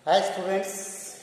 Hi students,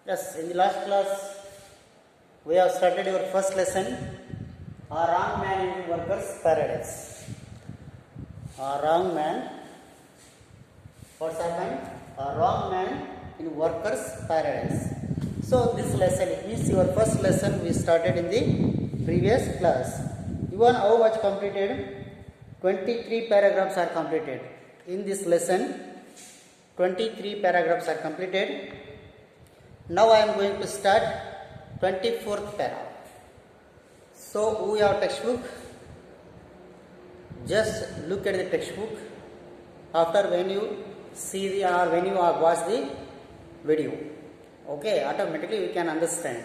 yes, in the last class we have started your first lesson, A Wrong Man in the Workers Paradise. A wrong man, what's happened? A wrong man in Workers Paradise. So this lesson, it means your first lesson we started in the previous class. Even how much completed? 23 paragraphs are completed. In this lesson, 23 paragraphs are completed. Now I am going to start 24th paragraph. So we have textbook. Just look at the textbook. After when you see the or when you watch the video, okay, automatically you can understand.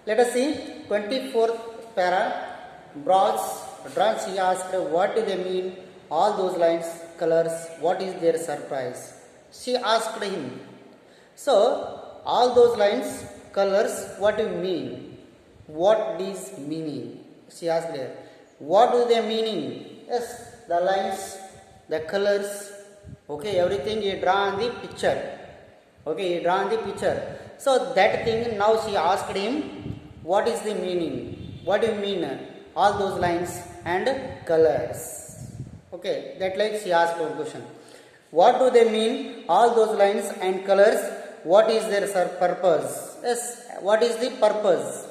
Let us see 24th para. Bronze he asked, what do they mean? All those lines, colors, what is their surprise? She asked him. So, all those lines, colors, what do you mean? What is meaning? She asked her. What do they meaning? Yes, the lines, the colors, okay, everything you draw on the picture. Okay, you draw on the picture. So, that thing, now she asked him, what is the meaning? What do you mean? All those lines and colors. Okay, that like she asked one question. What do they mean? All those lines and colors. What is their purpose? Yes, what is the purpose?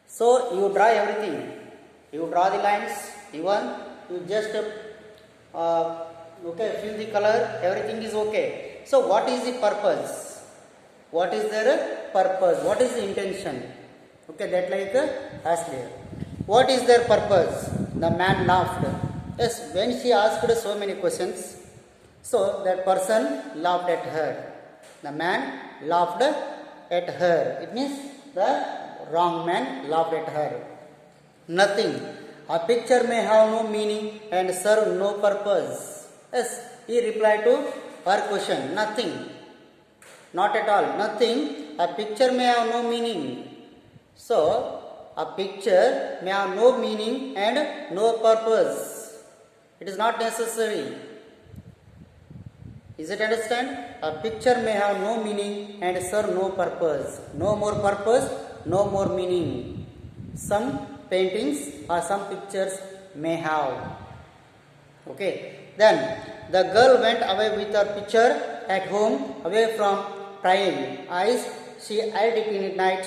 So you draw everything. You draw the lines. Even you just okay, fill the color. Everything is okay. So what is the purpose? What is their purpose? What is the intention? Okay, that like asked there. What is their purpose? The man laughed. Yes, when she asked so many questions, so that person laughed at her. The man laughed at her. It means the wrong man laughed at her. Nothing. A picture may have no meaning and serve no purpose. Yes, he replied to her question. Nothing. Not at all. Nothing. A picture may have no meaning. So, a picture may have no meaning and no purpose. It is not necessary. Is it understand? A picture may have no meaning and serve no purpose. No more purpose, no more meaning. Some paintings or some pictures may have. Okay. Then the girl went away with her picture at home, away from prying eyes. She held it in the night,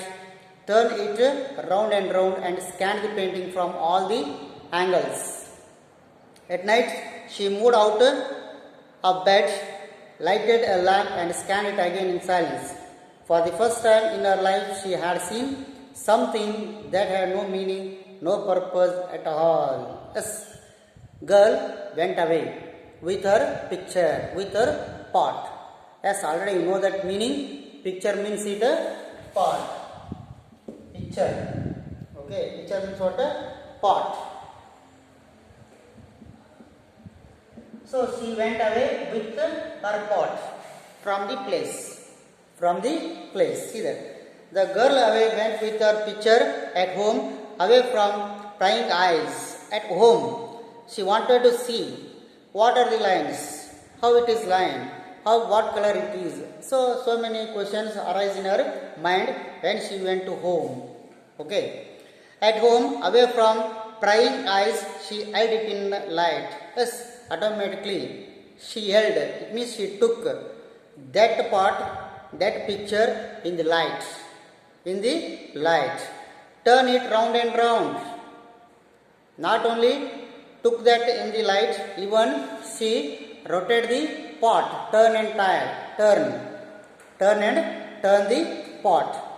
turned it round and scanned the painting from all the angles. At night, she moved out of bed, lighted a lamp and scanned it again in silence. For the first time in her life, she had seen something that had no meaning, no purpose at all. Yes, girl went away with her picture, with her pot. Yes, already you know that meaning. Picture means it a pot. Picture. Okay, picture means what? A pot. So she went away with her pot from the place. From the place. See that. The girl away went with her picture at home, away from prying eyes. At home, she wanted to see what are the lines, how it is lined, what color it is. So many questions arise in her mind when she went to home. Okay. At home, away from prying eyes, she held it in light. Yes, automatically she held. It means she took that part, that picture in the light. In the light. Turn it round and round. Not only took that in the light, even she rotated the pot. Turn and turn. Turn and turn the pot.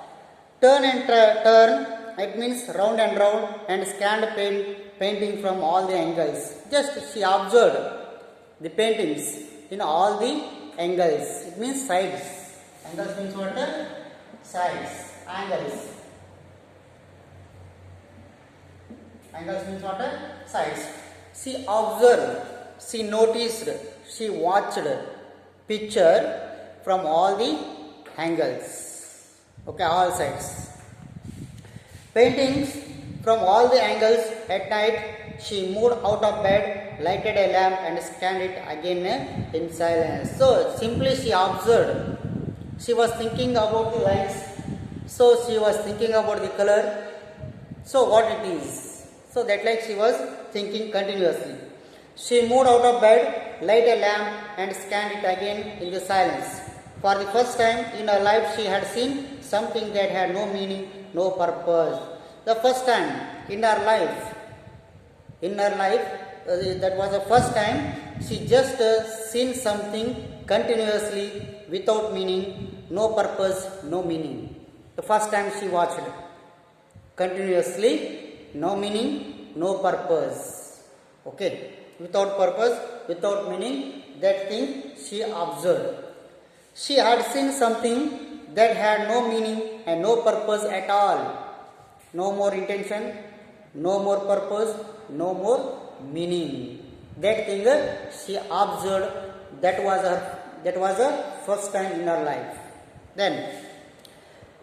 Turn and turn, it means round and scanned painting from all the angles. Just she observed the paintings in all the angles. It means sides. Angles means what? Sides. Angles. Angles means what? Sides. She observed, she noticed, she watched picture from all the angles. Okay, all sides. Paintings from all the angles at night she moved out of bed, lighted a lamp and scanned it again in silence. So simply she observed. She was thinking about the lights. So she was thinking about the color. So what it is. So that like she was thinking continuously. She moved out of bed, lighted a lamp and scanned it again in the silence. For the first time in her life she had seen something that had no meaning, no purpose. The first time in her life, that was the first time she just seen something continuously without meaning, no purpose, no meaning. The first time she watched continuously, no meaning, no purpose. Okay, without purpose, without meaning, that thing she observed. She had seen something that had no meaning and no purpose at all. No more intention, no more purpose, no more meaning. That thing she observed. That was her first time in her life. Then,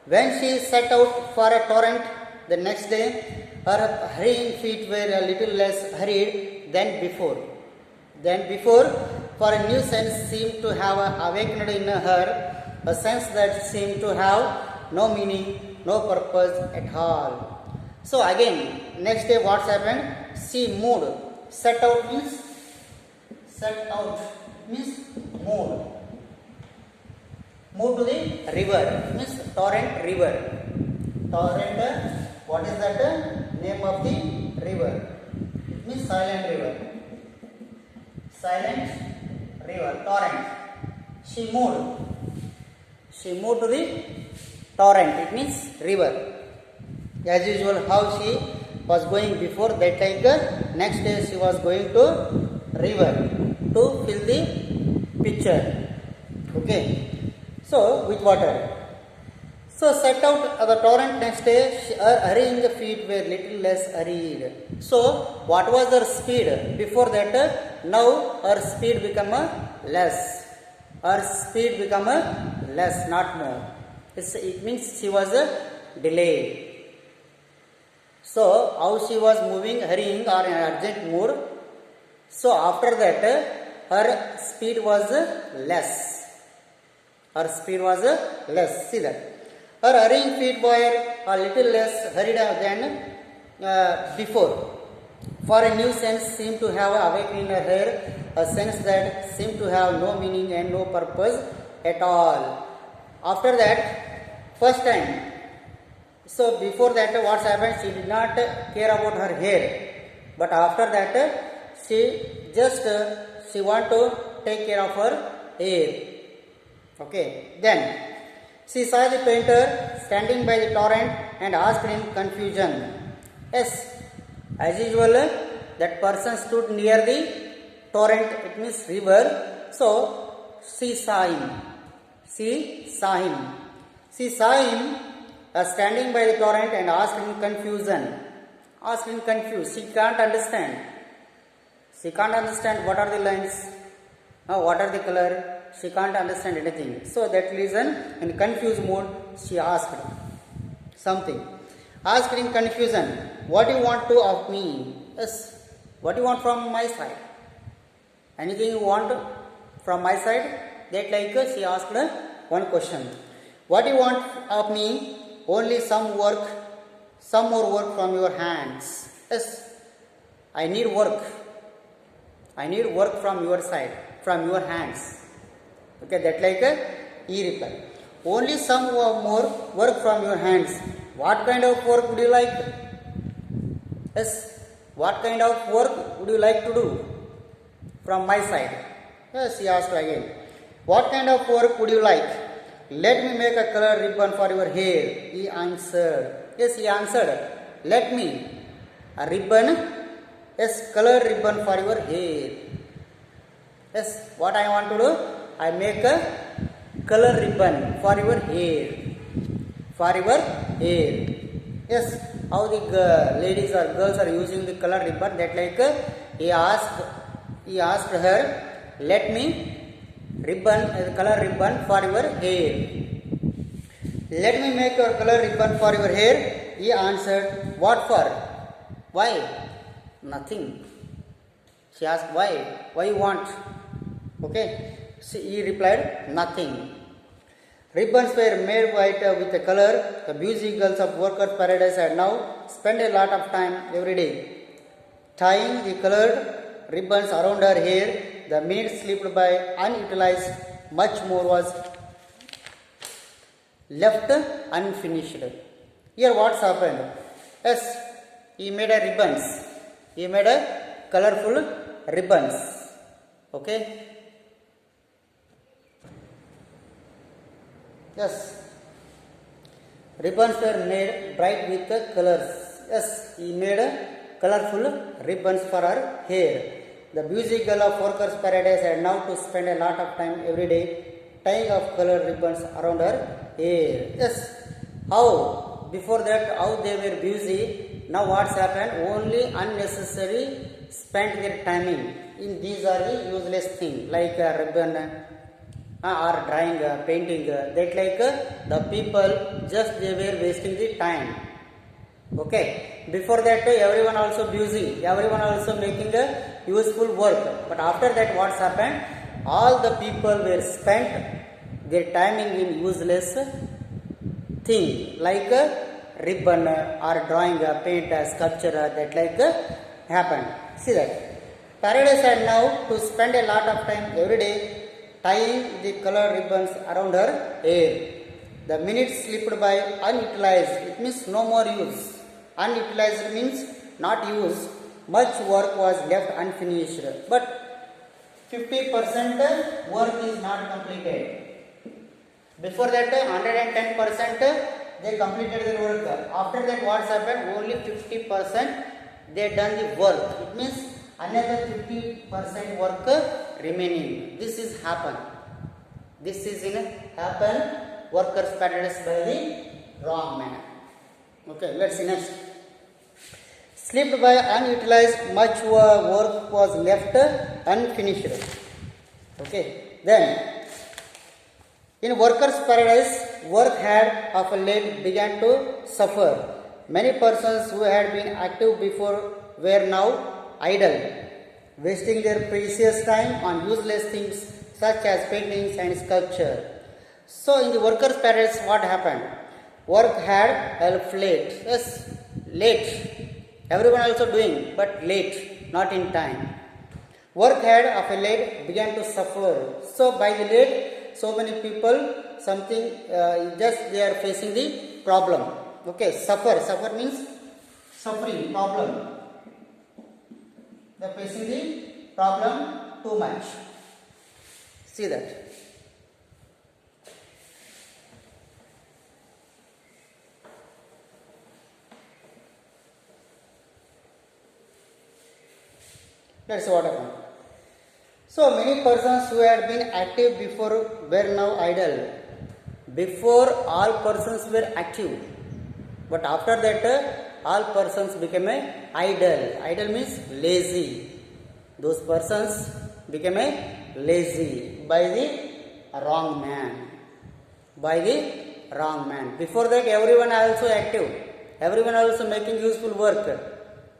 when she set out for a torrent the next day, her hurrying feet were a little less hurried than before. For a new sense seemed to have awakened in her, a sense that seemed to have no meaning, no purpose at all. So again, next day what's happened? She moved. Set out means moved. Move to the river, means torrent river. Torrent, what is that name of the river? It means silent river. Silent river, torrent. She moved to the torrent, it means river. As usual, how she was going before, that like next day she was going to river to fill the pitcher. Okay. So, with water. So, set out the torrent next day, her hurrying feet were little less hurried. So, what was her speed? Before that, now her speed become less. Her speed become less, not more. It means she was delayed. So, how she was moving, hurrying or in urgent mood. So, after that, her speed was less. Her speed was less. See that. Her hurrying feet were a little less hurried than before. For a new sense seemed to have awakened in her, a sense that seemed to have no meaning and no purpose at all. After that, first time. So before that, what's happened? She did not care about her hair. But after that, she want to take care of her hair. Okay, then she saw the painter standing by the torrent and asked in confusion. Yes, as usual, that person stood near the torrent, it means river. So she saw him. She saw him standing by the torrent and asked in confusion. She can't understand. What are the lines? What are the color? She can't understand anything. So that reason, in confused mode, she asked something. Asked in confusion, what do you want to of me? Yes, what do you want from my side? Anything you want from my side? That like she asked one question. What do you want of me? Only some more work from your hands. Yes, I need work from your side, from your hands. Okay, that like he replied. Only some more work from your hands. What kind of work would you like? Yes, what kind of work would you like to do from my side? Yes, he asked again. What kind of work would you like? Let me make a color ribbon for your hair. He answered. Yes, he answered. Let me a ribbon. Yes, color ribbon for your hair. Yes, what I want to do? I make a color ribbon for your hair. Yes, how the ladies or girls are using the color ribbon, that like he asked her, let me color ribbon for your hair. Let me make your color ribbon for your hair. He answered, what for? Why? Nothing. She asked, why? Why you want? Okay. He replied, nothing. Ribbons were made white with a color. The busy girls of Workers' Paradise had now spent a lot of time every day tying the colored ribbons around her hair. The minutes slipped by unutilized. Much more was left unfinished. Here what's happened? Yes, he made a ribbons. He made a colorful ribbons. Okay. Yes. Ribbons were made bright with the colors. Yes, he made a colorful ribbons for her hair. The busy girl of Workers' Paradise had now to spend a lot of time every day tying of colored ribbons around her hair. Yes. How? Before that, how they were busy. Now what's happened? Only unnecessary spent their timing in these are the useless things like a ribbon or drawing, painting. That like the people just they were wasting the time. Okay. Before that, everyone also busy. Everyone also making a useful work. But after that, what's happened? All the people were spent their timing in useless thing like ribbon or drawing, paint, sculpture. That like happened. See that. Paradise had now to spend a lot of time every day tying the colored ribbons around her hair. The minutes slipped by unutilized. It means no more use. Unutilized means not used. Much work was left unfinished. But 50% work is not completed. Before that 110% they completed their work. After that what's happened? Only 50% they done the work. It means another 50% work remaining. This is happen. This is in happen. Workers' Paradise by the wrong man. Okay, let's see next. Slipped by unutilized, much work was left unfinished. Okay, then in Workers' Paradise, work had of late began to suffer. Many persons who had been active before were now idle, wasting their precious time on useless things such as paintings and sculpture. So in the Workers' Paradise, what happened? Work had helped late. Yes, late. Everyone also doing, but late, not in time. Work had of a late began to suffer. So by the late, so many people, something, just they are facing the problem. Okay, suffer. Suffer means suffering, problem. They are facing the problem too much. See that. Let's see what happened. So many persons who had been active before were now idle. Before all persons were active, but after that all persons became idle. Idle means lazy. Those persons became lazy by the wrong man. By the wrong man. Before that everyone also active. Everyone also making useful work.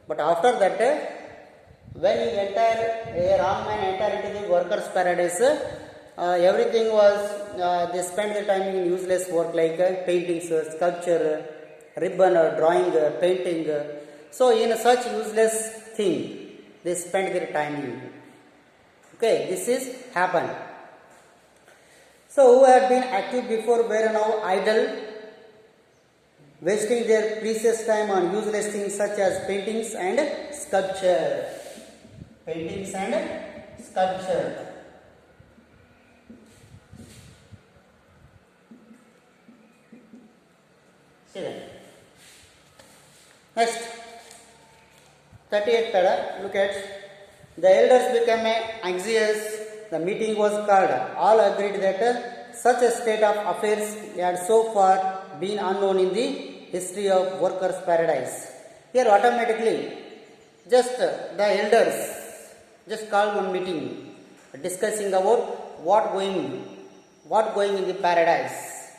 But after that when a wrong man entered into the Workers' Paradise, everything was, they spent their time in useless work like painting, sculpture, ribbon, drawing, painting. So in such useless thing, they spent their time in. Okay, this is happened. So who had been active before were now idle, wasting their precious time on useless things such as paintings and sculpture. Paintings and sculpture. See that. Next, 38th para. Look at. The elders became anxious. The meeting was called. All agreed that such a state of affairs had so far been unknown in the history of Workers' Paradise. Here automatically, just the elders just called one meeting discussing about what going in the paradise.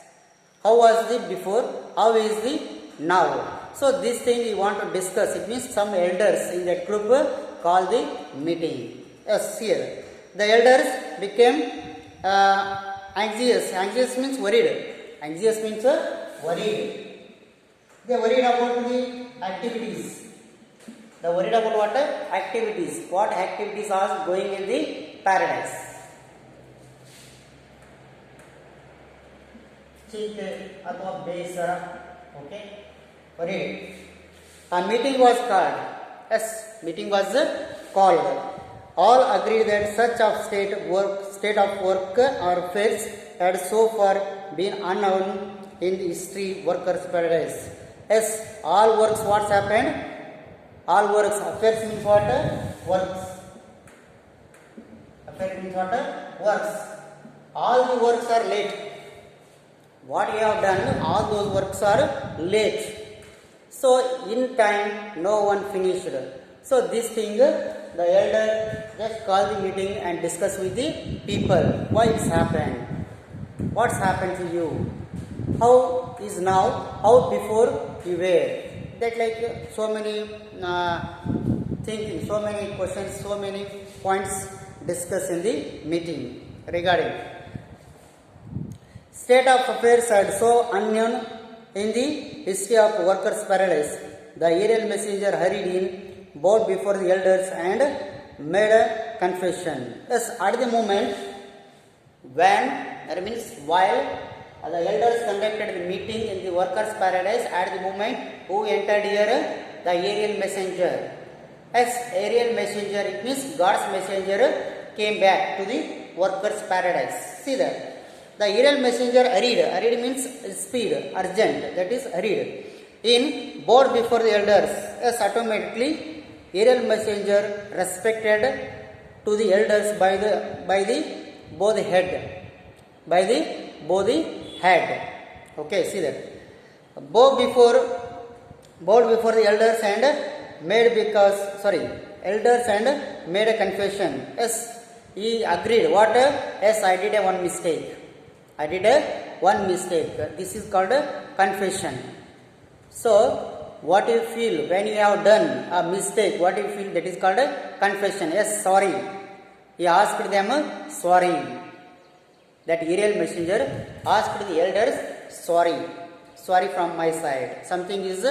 How was the before? How is the now? So this thing we want to discuss. It means some elders in that group call the meeting. Yes, here the elders became anxious. Anxious means worried. Anxious means worried. They worried about the activities. They worried about what? Activities. What activities are going in the paradise? Okay. Worried. A meeting was called. Yes, meeting was called. All agreed that such of state of work or affairs had so far been unknown in the history workers' paradise. Yes, all works. What's happened? All works. Affairs means what? Works. Affairs means what? Works. All the works are late. What you have done, all those works are late. So in time, no one finished. So this thing, the elder just call the meeting and discuss with the people. Why it's happened? What's happened to you? How is now? How before you were? That like so many thinking, so many questions, so many points discussed in the meeting regarding. State of affairs are so unknown in the history of workers' paradise. The aerial messenger hurried in, bowed before the elders, and made a confession. Yes, at the moment when, that means while the elders conducted the meeting in the workers' paradise, at the moment who entered here? The aerial messenger. Yes, aerial messenger, it means God's messenger came back to the workers' paradise. See that. The aerial messenger hurried. Hurried means speed, urgent. That is hurried. In bowed before the elders. Yes, automatically aerial messenger respected to the elders by the both head. By the both the head. Okay, see that. Bowed before the elders and elders and made a confession. Yes, he agreed. What? Yes, I did one mistake. I did one mistake. This is called a confession. So, what you feel when you have done a mistake? What you feel? That is called a confession. Yes, sorry. He asked them sorry. That aerial messenger asked the elders sorry. Sorry from my side. Something is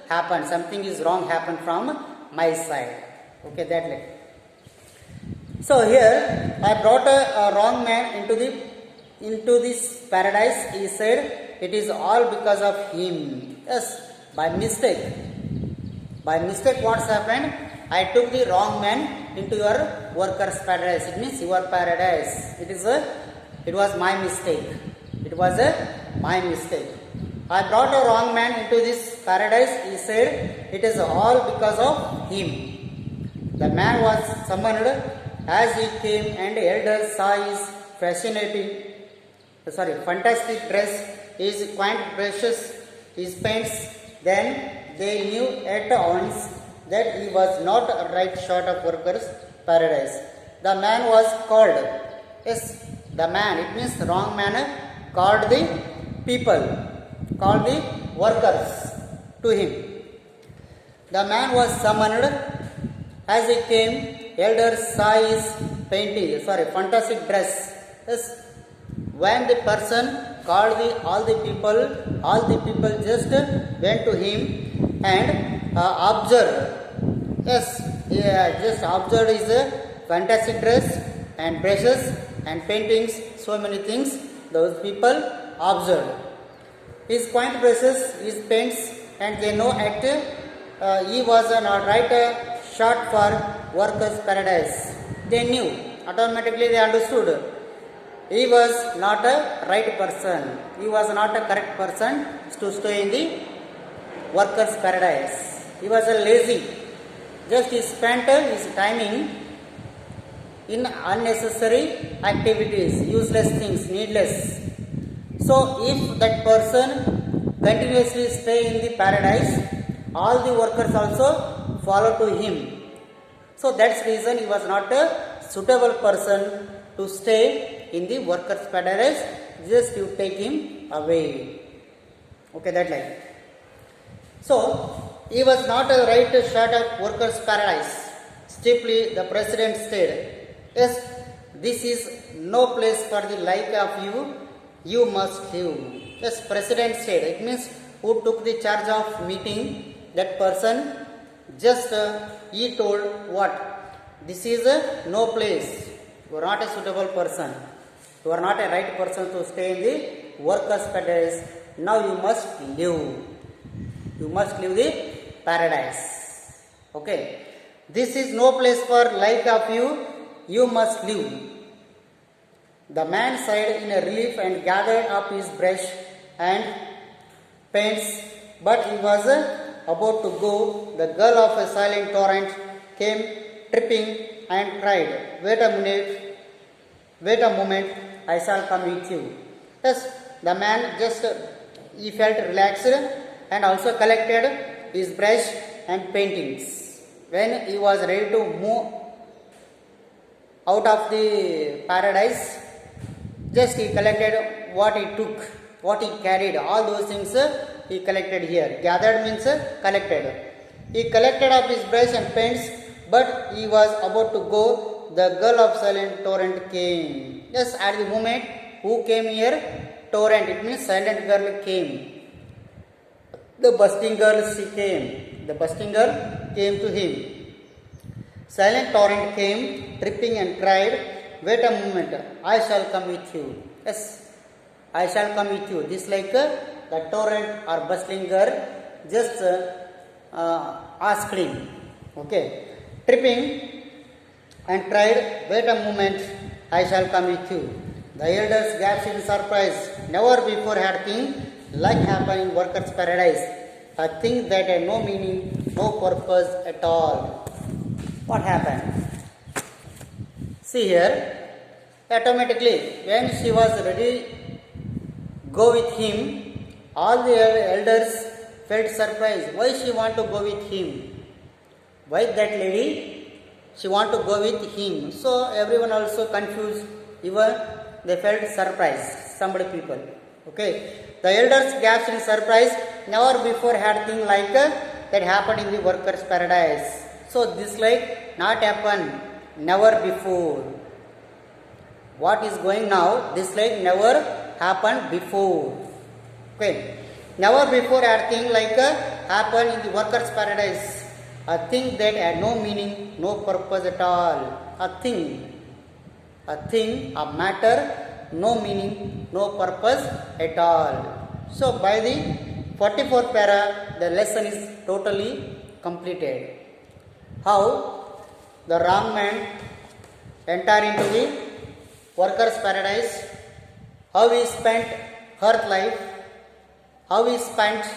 happened. Something is wrong happened from my side. Okay, that like. So here I brought a wrong man into this paradise. He said it is all because of him. Yes, by mistake. By mistake, what's happened? I took the wrong man into your workers' paradise. It means your paradise. It was my mistake. It was my mistake. I brought a wrong man into this paradise. He said it is all because of him. The man was summoned as he came, and the elders saw his fantastic dress, his quaint brushes, his paints. Then they knew at once that he was not right short of workers' paradise. The man was called. Yes, the man, it means the wrong man, called the people, called the workers to him. The man was summoned as he came. Elders saw his fantastic dress. Yes, when the person called all the people just went to him and observed. Yes, just observed his fantastic dress and brushes and paintings, so many things those people observed. His quaint brushes, his paints, and they know he was not right short for workers' paradise. They knew, automatically they understood. He was not a right person. He was not a correct person to stay in the workers' paradise. He was a lazy. Just he spent his timing in unnecessary activities, useless things, needless. So if that person continuously stay in the paradise, all the workers also follow to him. So that's the reason he was not a suitable person to stay in the workers' paradise. Just you take him away. Okay, that like. So, he was not a right to shut up workers' paradise. Stiffly, the president said, yes, this is no place for the like of you. You must leave. Yes, president said. It means who took the charge of meeting that person. Just he told what? This is no place. You are not a suitable person. You are not a right person to stay in the workers' paradise. Now you must leave. You must leave the paradise. Okay. This is no place for like of you. You must leave. The man sighed in a relief and gathered up his brush and paints, but he was about to go. The girl of a silent torrent came tripping and cried, wait a moment, I shall come with you. Yes, the man just, he felt relaxed and also collected his brush and paintings. When he was ready to move out of the paradise, just he collected what he took, what he carried, all those things he collected here. Gathered means collected. He collected up his brush and paints, but he was about to go. The girl of silent torrent came. Yes, at the moment, who came here? Torrent, it means silent girl came. The bursting girl, she came. The bursting girl came to him. Silent torrent came, tripping and cried, wait a moment, I shall come with you. Yes, I shall come with you. This like the torrent or bustling girl just asked him. Okay. Tripping and cried, wait a moment, I shall come with you. The elders gasped in surprise. Never before had thing like happened in workers' paradise. A thing that had no meaning, no purpose at all. What happened? See here, automatically when she was ready go with him, all the elders felt surprised. Why she want to go with him? Why that lady? She want to go with him. So everyone also confused. Even they felt surprised. Somebody people. Okay. The elders gasped in surprise. Never before had thing like that happened in the workers' paradise. So this like not happened. Never before. What is going now? This like never happened before. Okay. Never before had thing like happened in the workers' paradise. A thing that had no meaning, no purpose at all. A thing, a matter, no meaning, no purpose at all. So by the 44th para, the lesson is totally completed. How the wrong man entered into the workers' paradise, how he spent earth life, how he spent